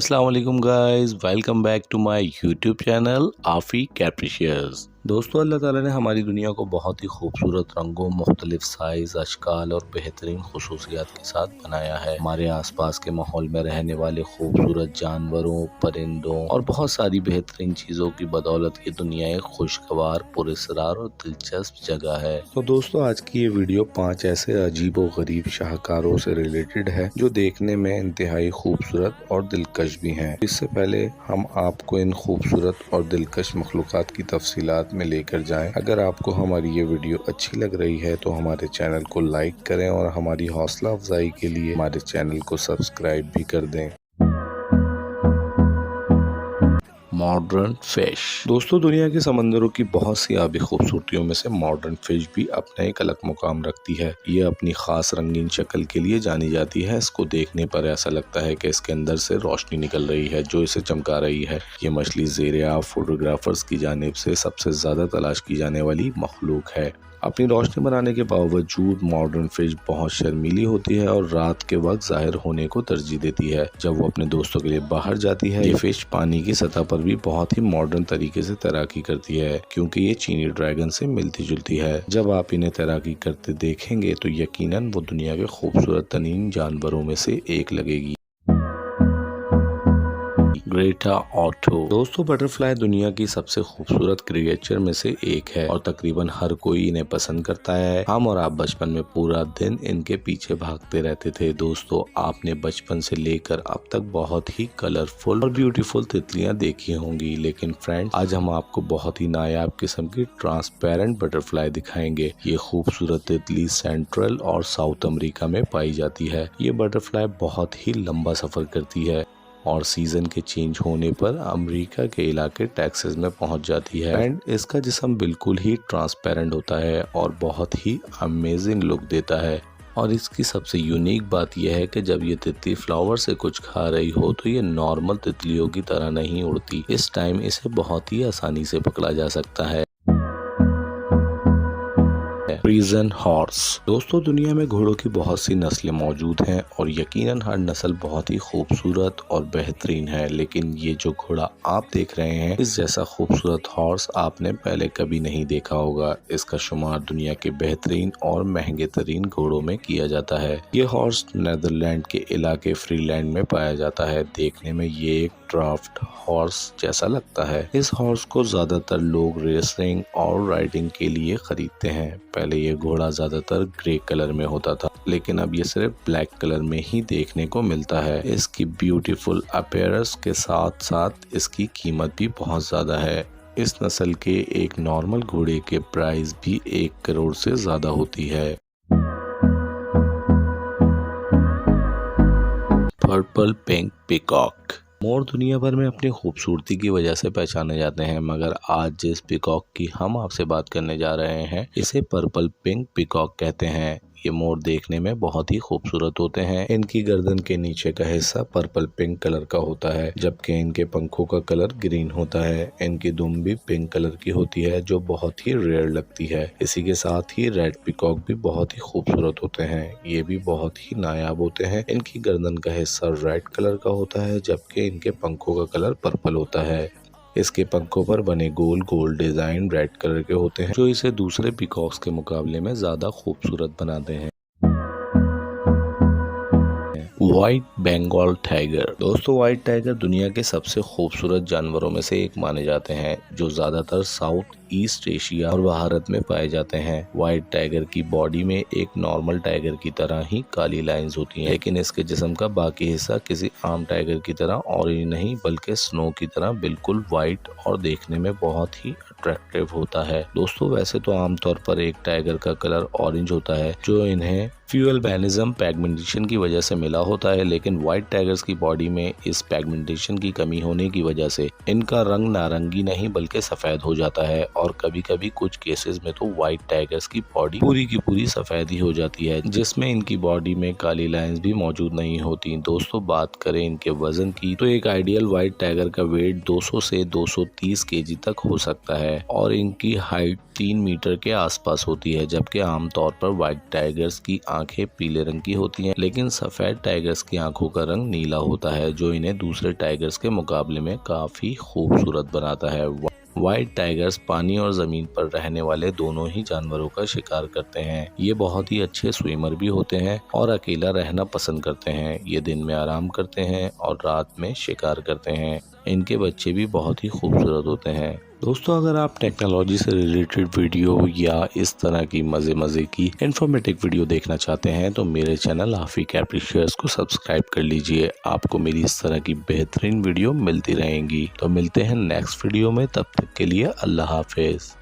अस्सलाम वालेकुम guys, welcome back to my YouTube channel Aafi capricious. दोस्तों, अल्लाह ताला ने हमारी दुनिया को बहुत ही खूबसूरत रंगों, मुख्तलिफ साइज़, अशकाल और बेहतरीन खुसूसियात के साथ बनाया है। हमारे आसपास के माहौल में रहने वाले खूबसूरत जानवरों, परिंदों और बहुत सारी बेहतरीन चीज़ों की बदौलत ये दुनिया एक खुशगवार, पुरस्कार और दिलचस्प जगह है। तो दोस्तों, आज की ये वीडियो 5 ऐसे अजीब व गरीब शाहकारों से रिलेटेड है जो देखने में इंतहाई खूबसूरत और दिलकश भी हैं। इससे पहले हम आपको इन खूबसूरत और दिलकश मखलूक़ात की तफसीलात में लेकर जाएं। अगर आपको हमारी ये वीडियो अच्छी लग रही है तो हमारे चैनल को लाइक करें और हमारी हौसला अफजाई के लिए हमारे चैनल को सब्सक्राइब भी कर दें। Modern fish. दोस्तों, दुनिया के समंदरों की बहुत सी आबी खूबसूरतियों में से मॉडर्न फिश भी अपना एक अलग मुकाम रखती है। ये अपनी खास रंगीन शक्ल के लिए जानी जाती है। इसको देखने पर ऐसा लगता है कि इसके अंदर से रोशनी निकल रही है जो इसे चमका रही है। ये मछली ज़ेर-ए-आब फोटोग्राफर्स की जानिब से सबसे ज्यादा तलाश की जाने वाली मखलूक है। अपनी रोशनी बनाने के बावजूद मॉडर्न फिश बहुत शर्मीली होती है और रात के वक्त जाहिर होने को तरजीह देती है। जब वो अपने दोस्तों के लिए बाहर जाती है, ये फिश पानी की सतह पर भी बहुत ही मॉडर्न तरीके से तैराकी करती है, क्योंकि ये चीनी ड्रैगन से मिलती जुलती है। जब आप इन्हें तैराकी करते देखेंगे तो यकीनन वो दुनिया के खूबसूरत तरीन जानवरों में से एक लगेगी। Greta auto. दोस्तों, बटरफ्लाई दुनिया की सबसे खूबसूरत क्रिएचर में से एक है और तकरीबन हर कोई इन्हें पसंद करता है। हम और आप बचपन में पूरा दिन इनके पीछे भागते रहते थे। दोस्तों, आपने बचपन से लेकर अब तक बहुत ही कलरफुल और ब्यूटीफुल तितलियां देखी होंगी, लेकिन फ्रेंड्स, आज हम आपको बहुत ही नायाब किस्म की ट्रांसपेरेंट बटरफ्लाई दिखाएंगे। ये खूबसूरत तितली सेंट्रल और साउथ अमेरिका में पाई जाती है। ये बटरफ्लाई बहुत ही लंबा सफर करती है और सीजन के चेंज होने पर अमेरिका के इलाके टेक्सास में पहुंच जाती है। एंड इसका जिस्म बिल्कुल ही ट्रांसपेरेंट होता है और बहुत ही अमेजिंग लुक देता है। और इसकी सबसे यूनिक बात यह है कि जब ये तितली फ्लावर से कुछ खा रही हो तो ये नॉर्मल तितलियों की तरह नहीं उड़ती। इस टाइम इसे बहुत ही आसानी से पकड़ा जा सकता है। फ्रीजन हॉर्स। दोस्तों, दुनिया में घोड़ों की बहुत सी नस्लें मौजूद हैं और यकीनन हर नस्ल बहुत ही खूबसूरत और बेहतरीन है, लेकिन ये जो घोड़ा आप देख रहे हैं, इस जैसा खूबसूरत हॉर्स आपने पहले कभी नहीं देखा होगा। इसका शुमार दुनिया के बेहतरीन और महंगे तरीन घोड़ों में किया जाता है। ये हॉर्स नेदरलैंड के इलाके फ्रीलैंड में पाया जाता है। देखने में ये एक ड्राफ्ट हॉर्स जैसा लगता है। इस हॉर्स को ज्यादातर लोग रेसिंग और राइडिंग के लिए खरीदते हैं। पहले ये घोड़ा ज्यादातर ग्रे कलर में होता था, लेकिन अब ये सिर्फ ब्लैक कलर में ही देखने को मिलता है। इसकी ब्यूटीफुल अपीयरेंस के साथ साथ इसकी कीमत भी बहुत ज्यादा है। इस नस्ल के एक नॉर्मल घोड़े के प्राइस भी 1 करोड़ से ज्यादा होती है। Purple pink peacock. मोर दुनिया भर में अपनी खूबसूरती की वजह से पहचाने जाते हैं, मगर आज जिस पीकॉक की हम आपसे बात करने जा रहे हैं, इसे पर्पल पिंक पीकॉक कहते हैं। ये मोर देखने में बहुत ही खूबसूरत होते हैं। इनकी गर्दन के नीचे का हिस्सा पर्पल पिंक कलर का होता है, जबकि इनके पंखों का कलर ग्रीन होता है। इनकी दुम भी पिंक कलर की होती है, जो बहुत ही रेयर लगती है। इसी के साथ ही रेड पीकॉक भी बहुत ही खूबसूरत होते हैं। ये भी बहुत ही नायाब होते हैं। इनकी गर्दन का हिस्सा रेड कलर का होता है, जबकि इनके पंखों का कलर पर्पल होता है। इसके पंखों पर बने गोल गोल डिजाइन रेड कलर के होते हैं, जो इसे दूसरे पीकॉक्स के मुकाबले में ज्यादा खूबसूरत बनाते हैं। White Bengal tiger. दोस्तों, व्हाइट टाइगर दुनिया के सबसे खूबसूरत जानवरों में से एक माने जाते हैं, जो ज्यादातर साउथ ईस्ट एशिया और भारत में पाए जाते हैं। व्हाइट टाइगर की बॉडी में एक नॉर्मल टाइगर की तरह ही काली लाइंस होती हैं, लेकिन इसके जिस्म का बाकी हिस्सा किसी आम टाइगर की तरह ऑरेंज नहीं बल्कि स्नो की तरह बिल्कुल व्हाइट और देखने में बहुत ही अट्रैक्टिव होता है। दोस्तों, वैसे तो आमतौर पर एक टाइगर का कलर ऑरेंज होता है, जो इन्हें फ्यूल बैनिज्म पैगमेंटेशन की वजह से मिला होता है, लेकिन व्हाइट टाइगर्स की बॉडी में इस पैगमेंटेशन की कमी होने की वजह से इनका रंग नारंगी नहीं बल्कि सफेद हो जाता है। और कभी कभी कुछ केसेस में तो व्हाइट टाइगर्स की बॉडी पूरी की पूरी सफेद ही हो जाती है, जिसमें इनकी बॉडी में काली लाइंस भी मौजूद नहीं होती। दोस्तों, बात करें इनके वजन की तो एक आइडियल व्हाइट टाइगर का वेट 200 से 230 केजी तक हो सकता है और इनकी हाइट 3 मीटर के आसपास होती है, जबकि आमतौर पर व्हाइट टाइगर्स की आंखें पीले रंग की होती हैं, लेकिन सफेद टाइगर्स की आंखों का रंग नीला होता है, जो इन्हें दूसरे टाइगर्स के मुकाबले में काफी खूबसूरत बनाता है। व्हाइट टाइगर्स पानी और जमीन पर रहने वाले दोनों ही जानवरों का शिकार करते हैं। ये बहुत ही अच्छे स्विमर भी होते हैं और अकेला रहना पसंद करते हैं। ये दिन में आराम करते हैं और रात में शिकार करते हैं। इनके बच्चे भी बहुत ही खूबसूरत होते हैं। दोस्तों, अगर आप टेक्नोलॉजी से रिलेटेड वीडियो या इस तरह की मजे की इन्फॉर्मेटिव वीडियो देखना चाहते हैं तो मेरे चैनल आफी कैप्रीशियस को सब्सक्राइब कर लीजिए। आपको मेरी इस तरह की बेहतरीन वीडियो मिलती रहेंगी। तो मिलते हैं नेक्स्ट वीडियो में, तब तक के लिए अल्लाह हाफिज।